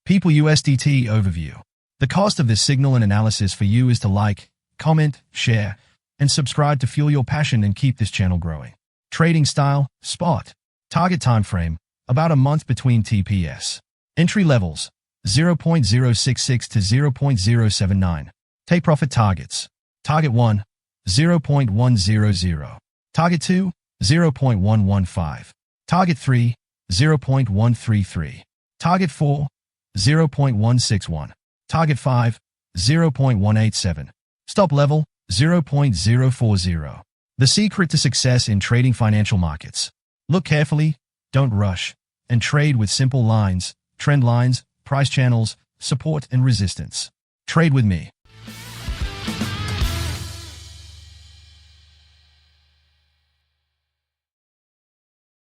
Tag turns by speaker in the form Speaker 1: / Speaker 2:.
Speaker 1: People USDT Overview. The cost of this signal and analysis for you is to like, comment, share, and subscribe to fuel your passion and keep this channel growing. Trading style, spot. Target time frame, about a month between TPS. Entry levels, 0.066 to 0.079. Take profit targets. Target 1, 0.100. Target 2, 0.115. Target 3, 0.133. Target 4, 0.161. Target 5, 0.187. Stop level, 0.040. The secret to success in trading financial markets. Look carefully, don't rush, and trade with simple lines, trend lines, price channels, support and resistance. Trade with me.